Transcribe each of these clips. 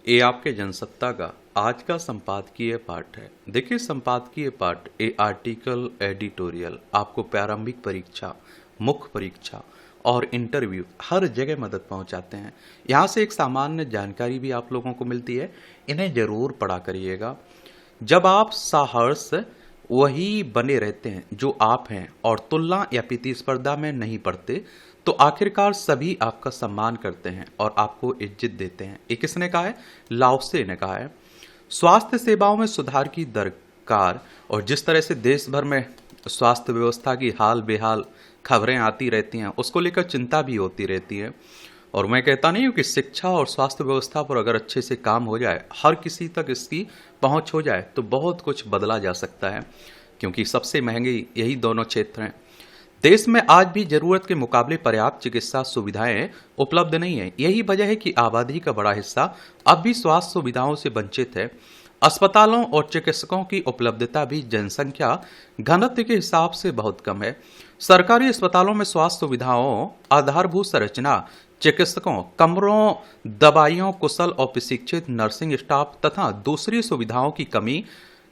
ये आपके जनसत्ता का आज का संपादकीय पाठ है। देखिए, संपादकीय पाठ ये आर्टिकल, एडिटोरियल आपको प्रारंभिक परीक्षा, मुख्य परीक्षा और इंटरव्यू हर जगह मदद पहुंचाते हैं। यहाँ से एक सामान्य जानकारी भी आप लोगों को मिलती है। इन्हें जरूर पढ़ा करिएगा। जब आप साहस वही बने रहते हैं जो आप हैं और तुलना या प्रतिस्पर्धा में नहीं पड़ते, तो आखिरकार सभी आपका सम्मान करते हैं और आपको इज्जत देते हैं। ये किसने कहा है? लाओसे ने कहा है। स्वास्थ्य सेवाओं में सुधार की दरकार, और जिस तरह से देश भर में स्वास्थ्य व्यवस्था की हाल बेहाल खबरें आती रहती हैं, उसको लेकर चिंता भी होती रहती है। और मैं कहता नहीं हूँ कि शिक्षा और स्वास्थ्य व्यवस्था पर अगर अच्छे से काम हो जाए, हर किसी तक इसकी पहुंच हो जाए, तो बहुत कुछ बदला जा सकता है, क्योंकि सबसे महंगे यही दोनों क्षेत्र हैं। देश में आज भी जरूरत के मुकाबले पर्याप्त चिकित्सा सुविधाएं उपलब्ध नहीं है। यही वजह है कि आबादी का बड़ा हिस्सा अब भी स्वास्थ्य सुविधाओं से वंचित है। अस्पतालों और चिकित्सकों की उपलब्धता भी जनसंख्या घनत्व के हिसाब से बहुत कम है। सरकारी अस्पतालों में स्वास्थ्य सुविधाओं, आधारभूत संरचना, चिकित्सकों, कमरों, दवाइयों, कुशल और प्रशिक्षित नर्सिंग स्टाफ तथा दूसरी सुविधाओं की कमी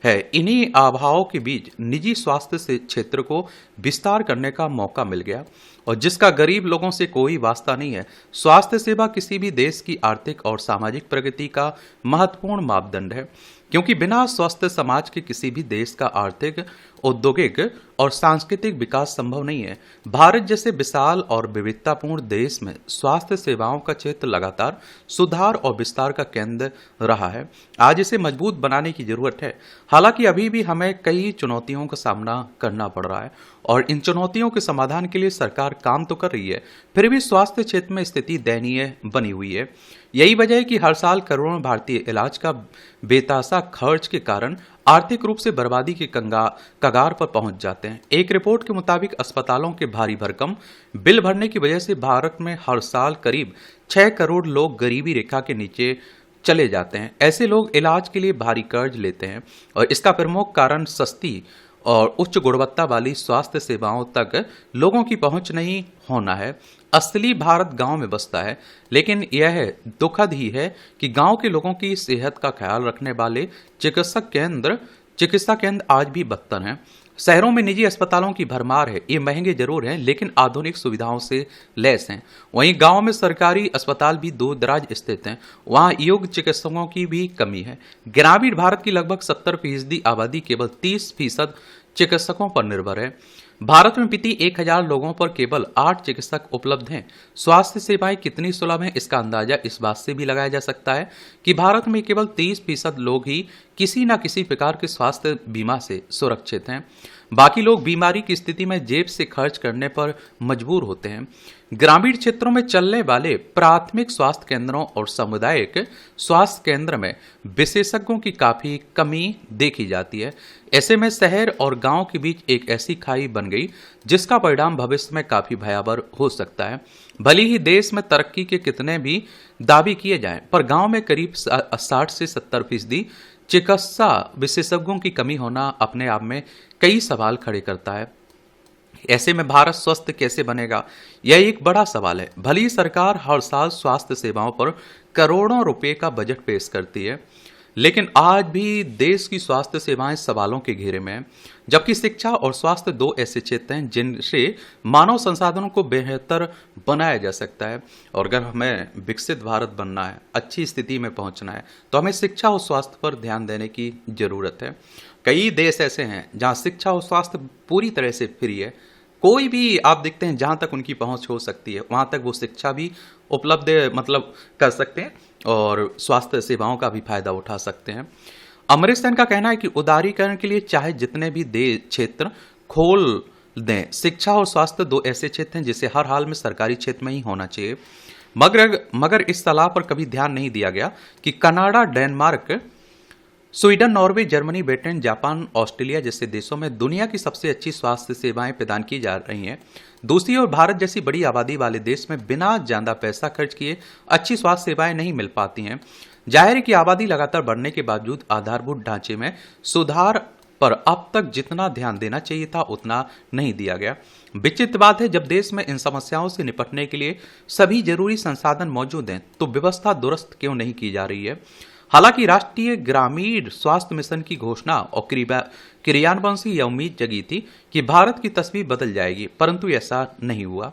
है। इन्हीं अभावों के बीच निजी स्वास्थ्य से क्षेत्र को विस्तार करने का मौका मिल गया, और जिसका गरीब लोगों से कोई वास्ता नहीं है। स्वास्थ्य सेवा किसी भी देश की आर्थिक और सामाजिक प्रगति का महत्वपूर्ण मापदंड है, क्योंकि बिना स्वस्थ समाज के किसी भी देश का आर्थिक, औद्योगिक और सांस्कृतिक विकास संभव नहीं है। भारत जैसे विशाल और विविधतापूर्ण देश में स्वास्थ्य सेवाओं का क्षेत्र लगातार सुधार और विस्तार का केंद्र रहा है। आज इसे मजबूत बनाने की जरूरत है। हालांकि अभी भी हमें कई चुनौतियों का सामना करना पड़ रहा है, और इन चुनौतियों के समाधान के लिए सरकार काम तो कर रही है, फिर भी स्वास्थ्य क्षेत्र में स्थिति दयनीय बनी हुई है। यही वजह है कि हर साल करोड़ों भारतीय इलाज का बेतासा खर्च के कारण आर्थिक रूप से बर्बादी के कगार पर पहुंच जाते हैं। एक रिपोर्ट के मुताबिक अस्पतालों के भारी भरकम बिल भरने की वजह से भारत में हर साल करीब 6 करोड़ लोग गरीबी रेखा के नीचे चले जाते हैं। ऐसे लोग इलाज के लिए भारी कर्ज लेते हैं, और इसका प्रमुख कारण सस्ती और उच्च गुणवत्ता वाली स्वास्थ्य सेवाओं तक लोगों की पहुंच नहीं होना है। असली भारत गांव में बसता है, लेकिन यह दुखद ही है कि गांव के लोगों की सेहत का ख्याल रखने वाले चिकित्सा केंद्र आज भी बदतर हैं। शहरों में निजी अस्पतालों की भरमार है। ये महंगे जरूर हैं, लेकिन आधुनिक सुविधाओं से लैस हैं। वहीं गांव में सरकारी अस्पताल भी दूर दराज स्थित हैं। वहां योग्य चिकित्सकों की भी कमी है। ग्रामीण भारत की लगभग 70% आबादी केवल 30% चिकित्सकों पर निर्भर है। भारत में प्रति 1000 लोगों पर केवल 8 चिकित्सक उपलब्ध हैं। स्वास्थ्य सेवाएं कितनी सुलभ हैं, इसका अंदाजा इस बात से भी लगाया जा सकता है कि भारत में केवल 30% लोग ही किसी न किसी प्रकार के स्वास्थ्य बीमा से सुरक्षित हैं। बाकी लोग बीमारी की स्थिति में जेब से खर्च करने पर मजबूर होते हैं। ग्रामीण क्षेत्रों में चलने वाले प्राथमिक स्वास्थ्य केंद्रों और सामुदायिक स्वास्थ्य केंद्र में विशेषज्ञों की काफी कमी देखी जाती है। ऐसे में शहर और गांव के बीच एक ऐसी खाई बन गई जिसका परिणाम भविष्य में काफी भयावह हो सकता है। भले ही देश में तरक्की के कितने भी दावे किए जाएं, पर गांव में करीब 60 से 70% चिकित्सा विशेषज्ञों की कमी होना अपने आप में कई सवाल खड़े करता है। ऐसे में भारत स्वस्थ कैसे बनेगा, यह एक बड़ा सवाल है। भली सरकार हर साल स्वास्थ्य सेवाओं पर करोड़ों रुपए का बजट पेश करती है, लेकिन आज भी देश की स्वास्थ्य सेवाएं सवालों के घेरे में हैं। जबकि शिक्षा और स्वास्थ्य दो ऐसे क्षेत्र हैं जिनसे मानव संसाधनों को बेहतर बनाया जा सकता है। और अगर हमें विकसित भारत बनना है, अच्छी स्थिति में पहुंचना है, तो हमें शिक्षा और स्वास्थ्य पर ध्यान देने की जरूरत है। कई देश ऐसे हैं जहां शिक्षा और स्वास्थ्य पूरी तरह से फ्री है। कोई भी आप देखते हैं जहां तक उनकी पहुंच हो सकती है, वहां तक वो शिक्षा भी उपलब्ध कर सकते हैं और स्वास्थ्य सेवाओं का भी फायदा उठा सकते हैं। अमरीश सेन का कहना है कि उदारीकरण के लिए चाहे जितने भी क्षेत्र खोल दें, शिक्षा और स्वास्थ्य दो ऐसे क्षेत्र हैं जिसे हर हाल में सरकारी क्षेत्र में ही होना चाहिए। मगर इस सलाह पर कभी ध्यान नहीं दिया गया कि Canada, Denmark, Sweden, Norway, Germany, Britain, Japan, Australia जैसे देशों में दुनिया की सबसे अच्छी स्वास्थ्य सेवाएं प्रदान की जा रही हैं। दूसरी ओर भारत जैसी बड़ी आबादी वाले देश में बिना ज्यादा पैसा खर्च किए अच्छी स्वास्थ्य सेवाएं नहीं मिल पाती हैं। जाहिर है कि आबादी लगातार बढ़ने के बावजूद आधारभूत ढांचे में सुधार पर अब तक जितना ध्यान देना चाहिए था उतना नहीं दिया गया। विचित्र बात है, जब देश में इन समस्याओं से निपटने के लिए सभी जरूरी संसाधन मौजूद हैं तो व्यवस्था दुरुस्त क्यों नहीं की जा रही है। हालांकि राष्ट्रीय ग्रामीण स्वास्थ्य मिशन की घोषणा और क्रियान्वयन से यह उम्मीद जगी थी कि भारत की तस्वीर बदल जाएगी, परंतु ऐसा नहीं हुआ।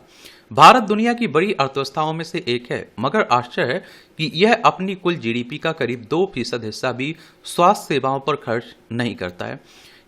भारत दुनिया की बड़ी अर्थव्यवस्थाओं में से एक है, मगर आश्चर्य है कि यह अपनी कुल जीडीपी का करीब 2% हिस्सा भी स्वास्थ्य सेवाओं पर खर्च नहीं करता है।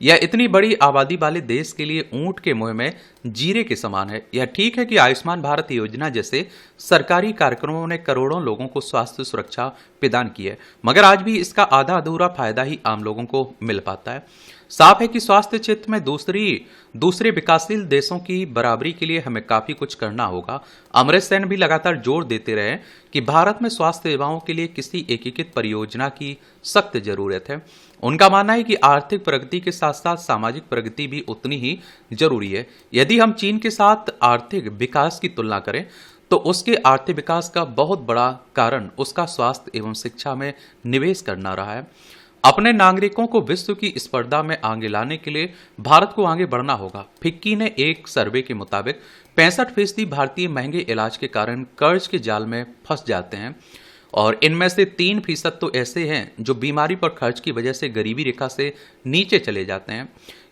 यह इतनी बड़ी आबादी वाले देश के लिए ऊंट के मुंह में जीरे के समान है। यह ठीक है कि आयुष्मान भारत योजना जैसे सरकारी कार्यक्रमों ने करोड़ों लोगों को स्वास्थ्य सुरक्षा प्रदान की है, मगर आज भी इसका आधा अधूरा फायदा ही आम लोगों को मिल पाता है। साफ है कि स्वास्थ्य क्षेत्र में दूसरे विकासशील देशों की बराबरी के लिए हमें काफी कुछ करना होगा। अमृत सेन भी लगातार जोर देते रहे कि भारत में स्वास्थ्य सेवाओं के लिए किसी एकीकृत परियोजना की सख्त जरूरत है। उनका मानना है कि आर्थिक प्रगति के साथ साथ सामाजिक प्रगति भी उतनी ही जरूरी है। यदि हम चीन के साथ आर्थिक विकास की तुलना करें तो उसके आर्थिक विकास का बहुत बड़ा कारण उसका स्वास्थ्य एवं शिक्षा में निवेश करना रहा है। अपने नागरिकों को विश्व की स्पर्धा में आगे लाने के लिए भारत को आगे बढ़ना होगा। फिक्की ने एक सर्वे के मुताबिक 65% भारतीय महंगे इलाज के कारण कर्ज के जाल में फंस जाते हैं और इनमें से 3% तो ऐसे हैं जो बीमारी पर खर्च की वजह से गरीबी रेखा से नीचे चले जाते हैं।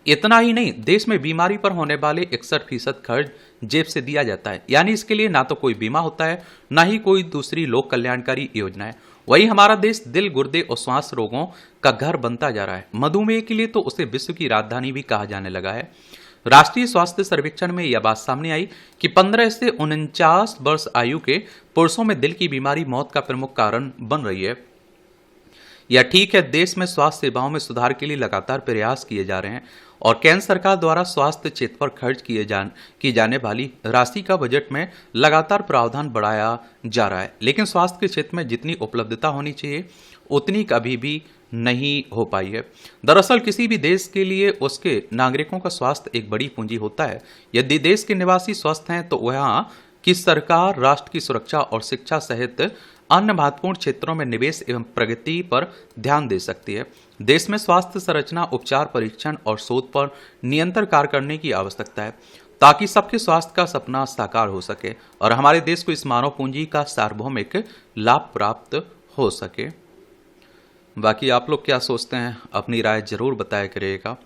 इतना ही नहीं, देश में बीमारी पर होने वाले 61% खर्च जेब से दिया जाता है, यानी इसके लिए ना तो कोई बीमा होता है ना ही कोई दूसरी लोक कल्याणकारी योजना है। वही हमारा देश दिल, गुर्दे और श्वास रोगों का घर बनता जा रहा है। मधुमेह के लिए तो उसे विश्व की राजधानी भी कहा जाने लगा है। राष्ट्रीय स्वास्थ्य सर्वेक्षण में यह बात सामने आई कि 15 से 49 वर्ष आयु के पुरुषों में दिल की बीमारी मौत का प्रमुख कारण बन रही है। यह ठीक है, देश में स्वास्थ्य सेवाओं में सुधार के लिए लगातार प्रयास किए जा रहे हैं और केंद्र सरकार द्वारा स्वास्थ्य क्षेत्र पर खर्च की जाने वाली राशि का बजट में लगातार प्रावधान बढ़ाया जा रहा है, लेकिन स्वास्थ्य के क्षेत्र में जितनी उपलब्धता होनी चाहिए उतनी कभी भी नहीं हो पाई है। दरअसल किसी भी देश के लिए उसके नागरिकों का स्वास्थ्य एक बड़ी पूंजी होता है। यदि देश के निवासी स्वस्थ हैं तो वहाँ की सरकार राष्ट्र की सुरक्षा और शिक्षा सहित अन्य महत्वपूर्ण क्षेत्रों में निवेश एवं प्रगति पर ध्यान दे सकती है। देश में स्वास्थ्य संरचना, उपचार, परीक्षण और शोध पर नियंत्रण कार्य करने की आवश्यकता है ताकि सबके स्वास्थ्य का सपना साकार हो सके और हमारे देश को इस मानव पूंजी का सार्वभौमिक लाभ प्राप्त हो सके। बाकी आप लोग क्या सोचते हैं, अपनी राय जरूर बताया करिएगा।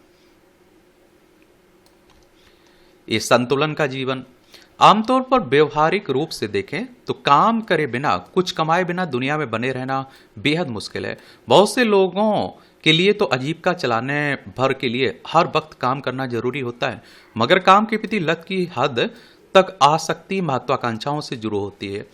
ये संतुलन का जीवन आमतौर पर व्यवहारिक रूप से देखें तो काम करे बिना, कुछ कमाए बिना दुनिया में बने रहना बेहद मुश्किल है। बहुत से लोगों के लिए तो आजीविका चलाने भर के लिए हर वक्त काम करना जरूरी होता है, मगर काम के प्रति लत की हद तक आसक्ति महत्वाकांक्षाओं से जुड़ी होती है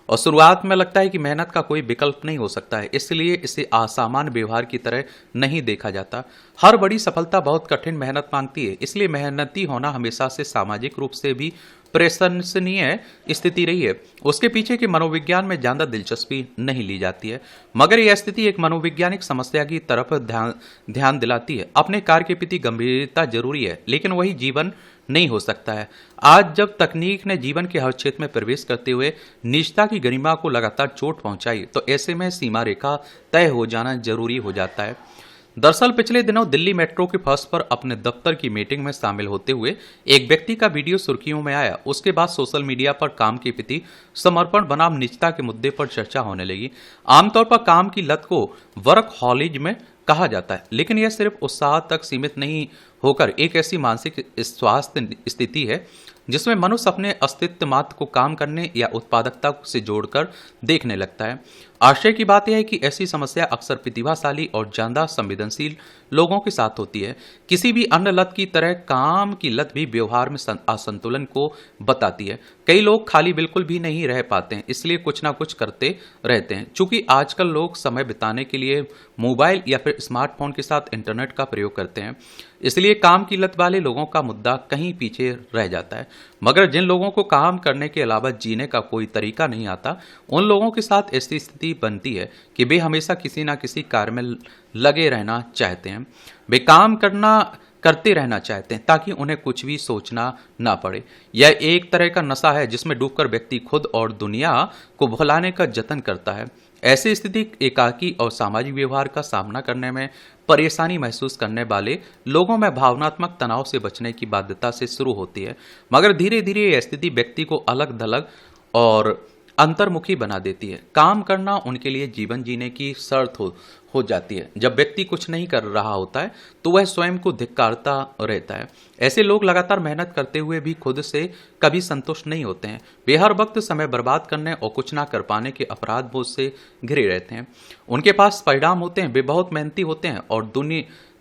और शुरुआत में लगता है कि मेहनत का कोई विकल्प नहीं हो सकता है, इसलिए इसे असामान्य व्यवहार की तरह नहीं देखा जाता। हर बड़ी सफलता बहुत कठिन मेहनत मांगती है, इसलिए मेहनती होना हमेशा से सामाजिक रूप से भी प्रशंसनीय स्थिति रही है। उसके पीछे के मनोविज्ञान में ज्यादा दिलचस्पी नहीं ली जाती है, मगर यह स्थिति एक मनोवैज्ञानिक समस्या की तरफ ध्यान दिलाती है। अपने कार्य के प्रति गंभीरता जरूरी है, लेकिन वही जीवन नहीं हो सकता है। आज जब तकनीक ने जीवन के हर क्षेत्र में प्रवेश करते हुए निजता की गरिमा को लगातार चोट पहुंचाई, तो ऐसे में सीमा रेखा तय हो जाना जरूरी हो जाता है। दरअसल पिछले दिनों दिल्ली मेट्रो के फर्श पर अपने दफ्तर की मीटिंग में शामिल होते हुए एक व्यक्ति का वीडियो सुर्खियों में आया। उसके बाद सोशल मीडिया पर काम के प्रति समर्पण बनाम निजता के मुद्दे पर चर्चा होने लगी। आमतौर पर काम की लत को वर्कहॉलिज्म में कहा जाता है, लेकिन यह सिर्फ उत्साह तक सीमित नहीं होकर एक ऐसी मानसिक स्वास्थ्य स्थिति है जिसमें मनुष्य अपने अस्तित्व मात्र को काम करने या उत्पादकता से जोड़कर देखने लगता है। आश्चर्य की बात यह है कि ऐसी समस्या अक्सर प्रतिभाशाली और ज्यादा संवेदनशील लोगों के साथ होती है। किसी भी अन्य लत की तरह काम की लत भी व्यवहार में असंतुलन को बताती है। कई लोग खाली बिल्कुल भी नहीं रह पाते हैं, इसलिए कुछ ना कुछ करते रहते हैं। चूंकि आजकल लोग समय बिताने के लिए मोबाइल या फिर स्मार्टफोन के साथ इंटरनेट का प्रयोग करते हैं, इसलिए काम की लत वाले लोगों का मुद्दा कहीं पीछे रह जाता है। मगर जिन लोगों को काम करने के अलावा जीने का कोई तरीका नहीं आता, उन लोगों के साथ ऐसी स्थिति बनती है कि वे हमेशा किसी ना किसी कार्य में लगे रहना चाहते हैं। वे काम करते रहना चाहते हैं ताकि उन्हें कुछ भी सोचना ना पड़े। यह एक तरह का नशा है जिसमें डूबकर व्यक्ति खुद और दुनिया को भुलाने का जतन करता है। ऐसी स्थिति एकाकी और सामाजिक व्यवहार का सामना करने में परेशानी महसूस करने वाले लोगों में भावनात्मक तनाव से बचने की बाध्यता से शुरू होती है, मगर धीरे धीरे यह स्थिति व्यक्ति को अलग थलग और अंतर्मुखी बना देती है। काम करना उनके लिए जीवन जीने की शर्त हो जाती है। जब व्यक्ति कुछ नहीं कर रहा होता है तो वह स्वयं को धिक्कारता रहता है। ऐसे लोग लगातार मेहनत करते हुए भी खुद से कभी संतुष्ट नहीं होते हैं। वे हर वक्त समय बर्बाद करने और कुछ ना कर पाने के अपराध बोध से घिरे रहते हैं। उनके पास परिणाम होते हैं, वे बहुत मेहनती होते हैं और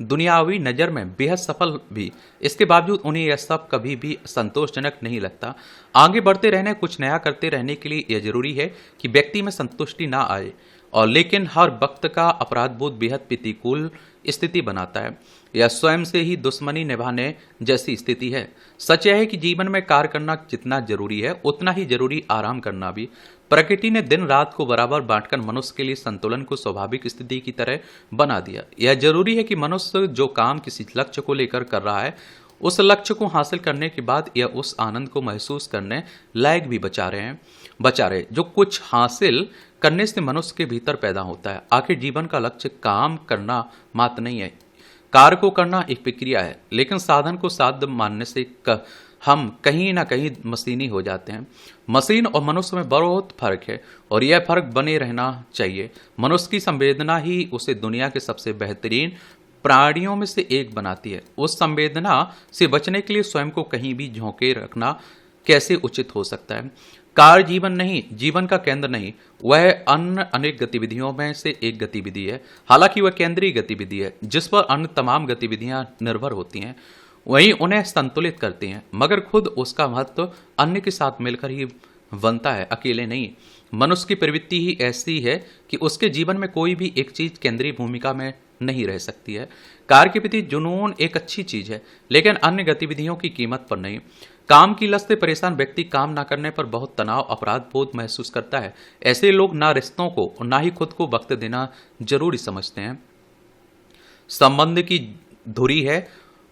दुनियावी नज़र में बेहद सफल भी। इसके बावजूद उन्हें यह सब कभी भी संतोषजनक नहीं लगता। आगे बढ़ते रहने, कुछ नया करते रहने के लिए यह जरूरी है कि व्यक्ति में संतुष्टि ना आए, और लेकिन हर वक्त का अपराध बोध बेहद प्रतिकूल स्थिति बनाता है। यह स्वयं से ही दुश्मनी निभाने जैसी स्थिति है। सच यह है कि जीवन में कार्य करना जितना जरूरी है उतना ही जरूरी आराम करना भी। प्रकृति ने दिन रात को बराबर बांटकर मनुष्य के लिए संतुलन को स्वाभाविक स्थिति की तरह बना दिया। यह जरूरी है कि मनुष्य जो काम किसी लक्ष्य को लेकर कर रहा है, उस लक्ष्य को हासिल करने के बाद यह उस आनंद को महसूस करने लायक भी बचा रहे जो कुछ हासिल करने से मनुष्य के भीतर पैदा होता है। आखिर जीवन का लक्ष्य काम करना मात्र नहीं है। कार्य को करना एक प्रक्रिया है, लेकिन साधन को साध्य मानने से हम कहीं ना कहीं मशीनी हो जाते हैं। मशीन और मनुष्य में बहुत फर्क है और यह फर्क बने रहना चाहिए। मनुष्य की संवेदना ही उसे दुनिया के सबसे बेहतरीन प्राणियों में से एक बनाती है। उस संवेदना से बचने के लिए स्वयं को कहीं भी झोंके रखना कैसे उचित हो सकता है। कार्य जीवन नहीं, जीवन का केंद्र नहीं, वह अन्य अनेक गतिविधियों में से एक गतिविधि है। हालांकि वह केंद्रीय गतिविधि है जिस पर अन्य तमाम गतिविधियां निर्भर होती हैं, वहीं उन्हें संतुलित करती हैं, मगर खुद उसका महत्व अन्य के साथ मिलकर ही बनता है, अकेले नहीं। मनुष्य की प्रवृत्ति ही ऐसी है कि उसके जीवन में कोई भी एक चीज केंद्रीय भूमिका में नहीं रह सकती है। कार्य के प्रति जुनून एक अच्छी चीज है, लेकिन अन्य गतिविधियों की कीमत पर नहीं। काम की लत से परेशान व्यक्ति काम न करने पर बहुत तनाव, अपराध बोध महसूस करता है। ऐसे लोग ना रिश्तों को और ना ही खुद को वक्त देना जरूरी समझते हैं। संबंध की धुरी है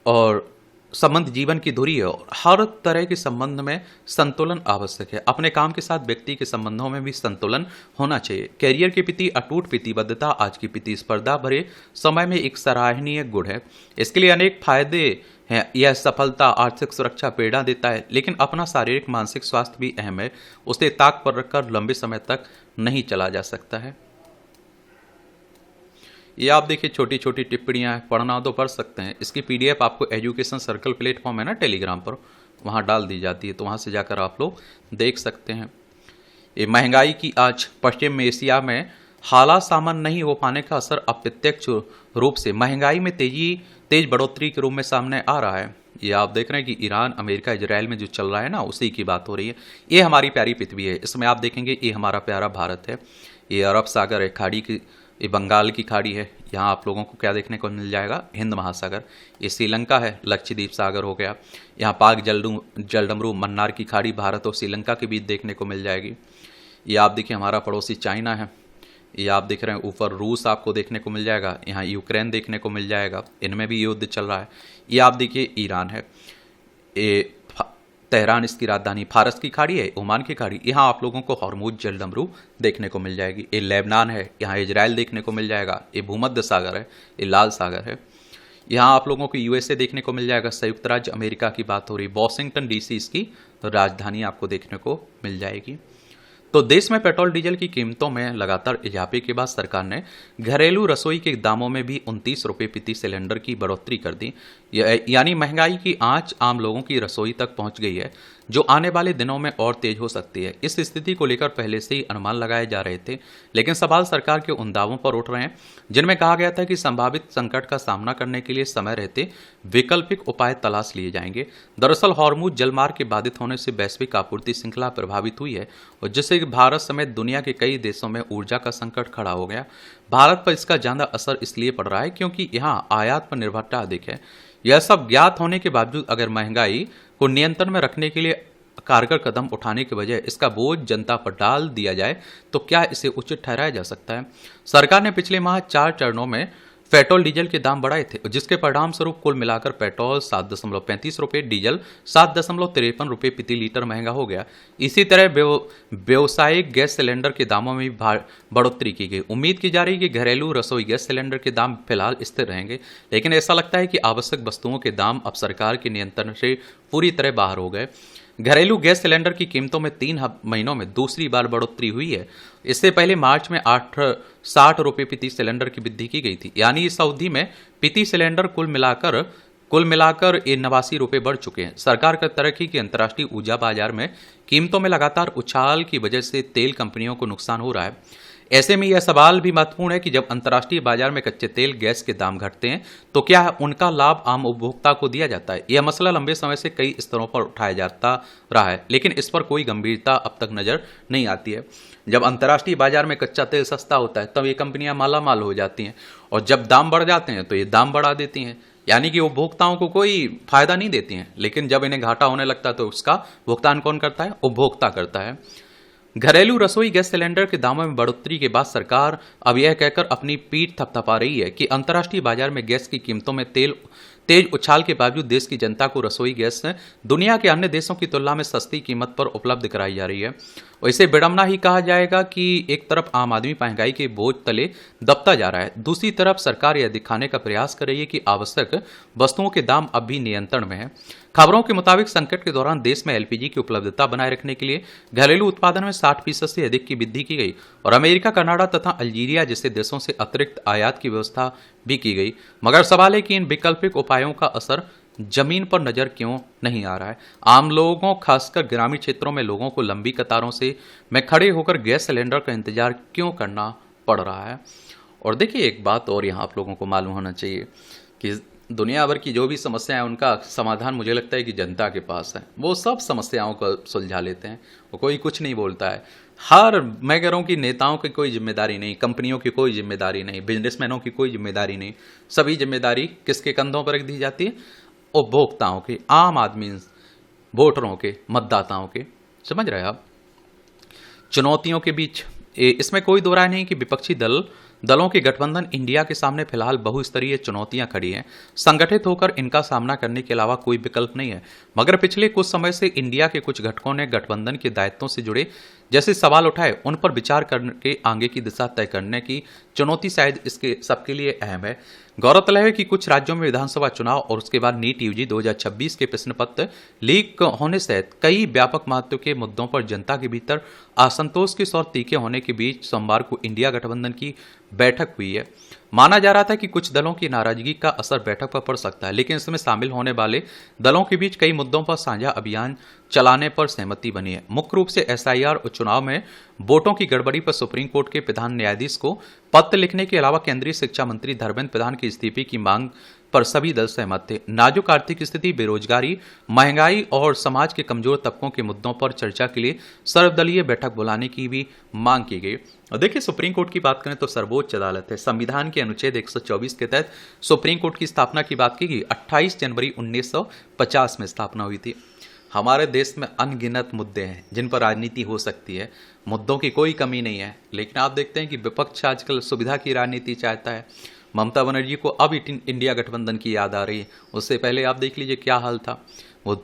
और संबंध जीवन की धुरी है और हर तरह के संबंध में संतुलन आवश्यक है। अपने काम के साथ व्यक्ति के संबंधों में भी संतुलन होना चाहिए। कैरियर के प्रति अटूट प्रतिबद्धता आज की प्रतिस्पर्धा भरे समय में एक सराहनीय गुण है। इसके लिए अनेक फायदे हैं। यह सफलता, आर्थिक सुरक्षा प्रेरणा देता है, लेकिन अपना शारीरिक मानसिक स्वास्थ्य भी अहम है। उसे ताक पर रखकर लंबे समय तक नहीं चला जा सकता है। ये आप देखिए छोटी छोटी टिप्पणियां हैं, पढ़ना तो पढ़ सकते हैं। इसकी पीडीएफ आपको एजुकेशन सर्कल प्लेटफॉर्म है ना टेलीग्राम पर, वहां डाल दी जाती है, तो वहां से जाकर आप लोग देख सकते हैं। ये महंगाई की आज पश्चिम एशिया में हालात सामान्य नहीं हो पाने का असर अप्रत्यक्ष रूप से महंगाई में तेज बढ़ोतरी के रूप में सामने आ रहा है। ये आप देख रहे हैं कि ईरान, अमेरिका, इजराइल में जो चल रहा है ना, उसी की बात हो रही है। ये हमारी प्यारी पृथ्वी है। इसमें आप देखेंगे ये हमारा प्यारा भारत है। ये अरब सागर है, खाड़ी की, ये बंगाल की खाड़ी है। यहाँ आप लोगों को क्या देखने को मिल जाएगा? हिंद महासागर। ये श्रीलंका है, लक्षद्वीप सागर हो गया। यहाँ पाक जलडमरू मन्नार की खाड़ी भारत और श्रीलंका के बीच देखने को मिल जाएगी। ये आप देखिए हमारा पड़ोसी चाइना है। ये आप देख रहे हैं ऊपर रूस आपको देखने को मिल जाएगा। यहाँ यूक्रेन देखने को मिल जाएगा, इनमें भी युद्ध चल रहा है। ये आप देखिए ईरान है। ये तेहरान इसकी राजधानी, फारस की खाड़ी है, ओमान की खाड़ी। यहाँ आप लोगों को हॉर्मुज जलडमरू देखने को मिल जाएगी। ये लेबनान है, यहाँ इजराइल देखने को मिल जाएगा। ये भूमध्य सागर है, ये लाल सागर है। यहाँ आप लोगों को यूएसए देखने को मिल जाएगा। संयुक्त राज्य अमेरिका की बात हो रही, वॉशिंगटन डीसी इसकी राजधानी आपको देखने को मिल जाएगी। तो देश में पेट्रोल डीजल की कीमतों में लगातार इजाफे के बाद सरकार ने घरेलू रसोई के दामों में भी 29 रुपये प्रति सिलेंडर की बढ़ोतरी कर दी। यानी महंगाई की आंच आम लोगों की रसोई तक पहुंच गई है, जो आने वाले दिनों में और तेज हो सकती है। इस स्थिति को लेकर पहले से ही अनुमान लगाए जा रहे थे, लेकिन सवाल सरकार के उन दावों पर उठ रहे हैं जिनमें कहा गया था कि संभावित संकट का सामना करने के लिए समय रहते वैकल्पिक उपाय तलाश लिए जाएंगे। दरअसल हॉर्मुज जलमार्ग के बाधित होने से वैश्विक आपूर्ति श्रृंखला प्रभावित हुई है और जिससे भारत समेत दुनिया के कई देशों में ऊर्जा का संकट खड़ा हो गया। भारत पर इसका ज्यादा असर इसलिए पड़ रहा है क्योंकि यहाँ आयात पर निर्भरता अधिक है। यह सब ज्ञात होने के बावजूद अगर महंगाई को नियंत्रण में रखने के लिए कारगर कदम उठाने के बजाय इसका बोझ जनता पर डाल दिया जाए तो क्या इसे उचित ठहराया जा सकता है? सरकार ने पिछले माह 4 चरणों में पेट्रोल डीजल के दाम बढ़ाए थे, जिसके परिणाम स्वरूप कुल मिलाकर पेट्रोल 7.35 रुपये, डीजल 7.53 रुपये प्रति लीटर महंगा हो गया। इसी तरह व्यावसायिक गैस सिलेंडर के दामों में भी बढ़ोतरी की गई। उम्मीद की जा रही है कि घरेलू रसोई गैस सिलेंडर के दाम फिलहाल स्थिर रहेंगे, लेकिन ऐसा लगता है कि आवश्यक वस्तुओं के दाम अब सरकार के नियंत्रण से पूरी तरह बाहर हो गए। घरेलू गैस सिलेंडर की कीमतों में 3 महीनों में दूसरी बार बढ़ोतरी हुई है। इससे पहले मार्च में 60 रुपये प्रति सिलेंडर की वृद्धि की गई थी, यानी इस अवधि में प्रति सिलेंडर कुल मिलाकर ये 89 रुपये बढ़ चुके हैं। सरकार का तरक्की की अंतर्राष्ट्रीय ऊर्जा बाजार में कीमतों में लगातार उछाल की वजह से तेल कंपनियों को नुकसान हो रहा है। ऐसे में यह सवाल भी महत्वपूर्ण है कि जब अंतर्राष्ट्रीय बाजार में कच्चे तेल गैस के दाम घटते हैं तो क्या उनका लाभ आम उपभोक्ता को दिया जाता है। यह मसला लंबे समय से कई स्तरों पर उठाया जाता रहा है, लेकिन इस पर कोई गंभीरता अब तक नजर नहीं आती है। जब अंतर्राष्ट्रीय बाजार में कच्चा तेल सस्ता होता है तब ये कंपनियां मालामाल हो जाती हैं, और जब दाम बढ़ जाते हैं तो ये दाम बढ़ा देती हैं, यानी कि उपभोक्ताओं को कोई फायदा नहीं देती हैं। लेकिन जब इन्हें घाटा होने लगता है तो उसका भुगतान कौन करता है? उपभोक्ता करता है। घरेलू रसोई गैस सिलेंडर के दामों में बढ़ोतरी के बाद सरकार अब यह कहकर अपनी पीठ थपथपा रही है कि अंतर्राष्ट्रीय बाजार में गैस की कीमतों में तेज उछाल के बावजूद देश की जनता को रसोई गैस दुनिया के अन्य देशों की तुलना में सस्ती कीमत पर उपलब्ध कराई जा रही है। और इसे विडंबना ही कहा जाएगा कि एक तरफ आम आदमी महंगाई के बोझ तले दबता जा रहा है, दूसरी तरफ सरकार यह दिखाने का प्रयास कर रही है कि आवश्यक वस्तुओं के दाम अब भी नियंत्रण में है। खबरों के मुताबिक संकट के दौरान देश में एलपीजी की उपलब्धता बनाए रखने के लिए घरेलू उत्पादन में 60% से अधिक की वृद्धि की गई, और अमेरिका, कनाडा तथा अल्जीरिया जैसे देशों से अतिरिक्त आयात की व्यवस्था भी की गई। मगर सवाल है कि इन वैकल्पिक उपायों का असर जमीन पर नजर क्यों नहीं आ रहा है। आम लोगों, खासकर ग्रामीण क्षेत्रों में लोगों को लंबी कतारों में खड़े होकर गैस सिलेंडर का इंतजार क्यों करना पड़ रहा है। और देखिए, एक बात और यहाँ आप लोगों को मालूम होना चाहिए कि दुनिया भर की जो भी समस्याएं, उनका समाधान मुझे लगता है कि जनता के पास है। वो सब समस्याओं को सुलझा लेते हैं, वो कोई कुछ नहीं बोलता है। मैं कह रहा हूँ कि नेताओं की कोई जिम्मेदारी नहीं, कंपनियों की कोई जिम्मेदारी नहीं, बिजनेसमैनों की कोई जिम्मेदारी नहीं। सभी जिम्मेदारी किसके कंधों पर रख दी जाती है? उपभोक्ताओं के, आम आदमी, वोटरों के, मतदाताओं के। समझ रहे हैं आप? चुनौतियों के बीच इसमें कोई दो राय नहीं कि विपक्षी दलों के गठबंधन इंडिया के सामने फिलहाल बहुस्तरीय चुनौतियां खड़ी हैं। संगठित होकर इनका सामना करने के अलावा कोई विकल्प नहीं है। मगर पिछले कुछ समय से इंडिया के कुछ घटकों ने गठबंधन के दायित्वों से जुड़े जैसे सवाल उठाए, उन पर विचार करके आगे की दिशा तय करने की चुनौती शायद इसके सबके लिए अहम है। गौरतलब है कि कुछ राज्यों में विधानसभा चुनाव और उसके बाद नीट यूजी 2026 के प्रश्न पत्र लीक होने सहित कई व्यापक महत्व के मुद्दों पर जनता के भीतर असंतोष के स्वर तीखे होने के बीच सोमवार को इंडिया गठबंधन की बैठक हुई है। माना जा रहा था कि कुछ दलों की नाराजगी का असर बैठक पर पड़ सकता है, लेकिन इसमें शामिल होने वाले दलों के बीच कई मुद्दों पर साझा अभियान चलाने पर सहमति बनी है। मुख्य रूप से एसआईआर और चुनाव में वोटों की गड़बड़ी पर सुप्रीम कोर्ट के प्रधान न्यायाधीश को पत्र लिखने के अलावा केंद्रीय शिक्षा मंत्री धर्मेंद्र प्रधान के इस्तीफे की मांग पर सभी दल सहमत थे। नाजुक आर्थिक स्थिति, बेरोजगारी, महंगाई और समाज के कमजोर तबकों के मुद्दों पर चर्चा के लिए सर्वदलीय बैठक बुलाने की भी मांग की गई। और देखिए, सुप्रीम कोर्ट की बात करें तो सर्वोच्च अदालत है। संविधान के अनुच्छेद 124 के तहत सुप्रीम कोर्ट की स्थापना की बात की गई। 28 जनवरी 1950 में स्थापना हुई थी। हमारे देश में अनगिनत मुद्दे हैं जिन पर राजनीति हो सकती है, मुद्दों की कोई कमी नहीं है, लेकिन आप देखते हैं कि विपक्ष आजकल सुविधा की राजनीति चाहता है। ममता बनर्जी को अब इंडिया गठबंधन की याद आ रही है। उससे पहले आप देख लीजिए क्या हाल था। वो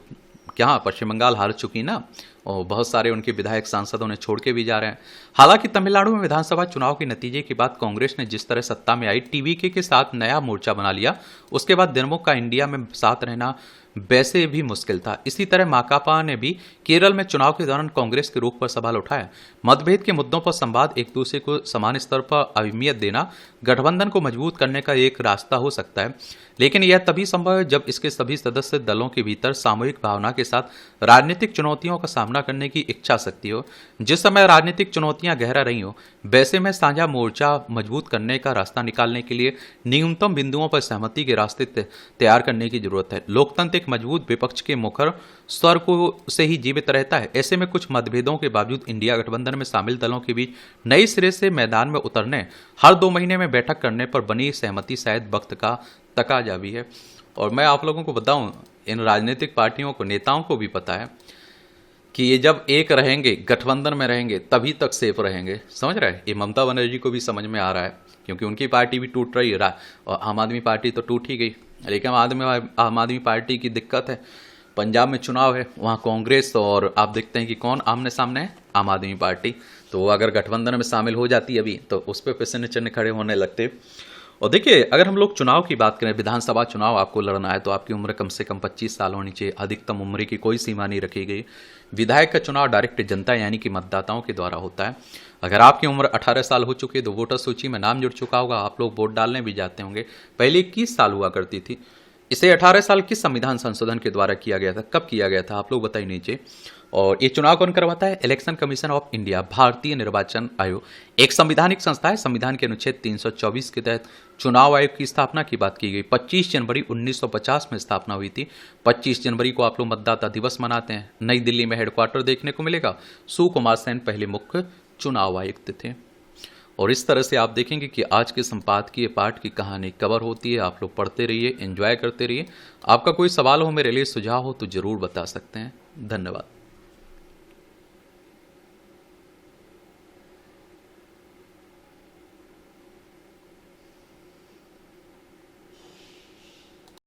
क्या पश्चिम बंगाल हार चुकी ना, और बहुत सारे उनके विधायक सांसद उन्हें छोड़ के भी जा रहे हैं। हालांकि तमिलनाडु में विधानसभा चुनाव के नतीजे के बाद कांग्रेस ने जिस तरह सत्ता में आई, टीवीके के साथ नया मोर्चा बना लिया। उसके बाद द्रमुक का इंडिया में साथ रहना वैसे भी मुश्किल था। इसी तरह माकापा ने भी केरल में चुनाव के दौरान कांग्रेस के रुख पर सवाल उठाया। मतभेद के मुद्दों पर संवाद, एक दूसरे को समान स्तर पर अहमियत देना गठबंधन को मजबूत करने का एक रास्ता हो सकता है, लेकिन यह तभी संभव है जब इसके सभी सदस्य दलों के भीतर सामूहिक भावना के साथ राजनीतिक चुनौतियों का सामना करने की इच्छा शक्ति हो। जिस समय राजनीतिक चुनौतियां गहरा रही हो, वैसे में साझा मोर्चा मजबूत करने का रास्ता निकालने के लिए न्यूनतम बिंदुओं पर सहमति के रास्ते तैयार करने की जरूरत है। लोकतंत्र एक मजबूत विपक्ष के मुखर स्वर को से ही जीवित रहता है। ऐसे में कुछ मतभेदों के बावजूद इंडिया गठबंधन में शामिल दलों के बीच नए सिरे से मैदान में उतरने, हर 2 महीने में बैठक करने पर बनी सहमति शायद वक्त का तकाजा भी है। और मैं आप लोगों को बताऊं, इन राजनीतिक पार्टियों को, नेताओं को भी पता है कि ये जब एक रहेंगे, गठबंधन में रहेंगे, तभी तक सेफ रहेंगे। समझ रहे हैं? ये ममता बनर्जी को भी समझ में आ रहा है क्योंकि उनकी पार्टी भी टूट रही है और आम आदमी पार्टी तो टूट ही गई। लेकिन आम आदमी पार्टी की दिक्कत है, पंजाब में चुनाव है, वहाँ कांग्रेस और आप देखते हैं कि कौन आमने सामने है, आम आदमी पार्टी। तो वो अगर गठबंधन में शामिल हो जाती अभी तो उस पर प्रश्न चिन्ह खड़े होने लगते। और देखिए, अगर हम लोग चुनाव की बात करें, विधानसभा चुनाव आपको लड़ना है तो आपकी उम्र कम से कम 25 साल होनी चाहिए। अधिकतम उम्र की कोई सीमा नहीं रखी गई। विधायक का चुनाव डायरेक्ट जनता यानी कि मतदाताओं के द्वारा होता है। अगर आपकी उम्र 18 साल हो चुकी है तो वोटर सूची में नाम जुड़ चुका होगा, आप लोग वोट डालने भी जाते होंगे। पहले 21 साल हुआ करती थी, इसे 18 साल किस संविधान संशोधन के द्वारा किया गया था, कब किया गया था, आप लोग बताइए नीचे। और ये चुनाव कौन करवाता है? इलेक्शन कमीशन ऑफ इंडिया, भारतीय निर्वाचन आयोग, एक संवैधानिक संस्था है। संविधान के अनुच्छेद 324 के तहत चुनाव आयोग की स्थापना की बात की गई। 25 जनवरी 1950 में स्थापना हुई थी। 25 जनवरी को आप लोग मतदाता दिवस मनाते हैं। नई दिल्ली में हेडक्वार्टर देखने को मिलेगा। सुकुमार सेन पहले मुख्य चुनाव आयुक्त थे। और इस तरह से आप देखेंगे कि आज के संपादकीय पाठ की कहानी कवर होती है। आप लोग पढ़ते रहिए, एंजॉय करते रहिए। आपका कोई सवाल हो, मेरे लिए सुझाव हो तो जरूर बता सकते हैं। धन्यवाद।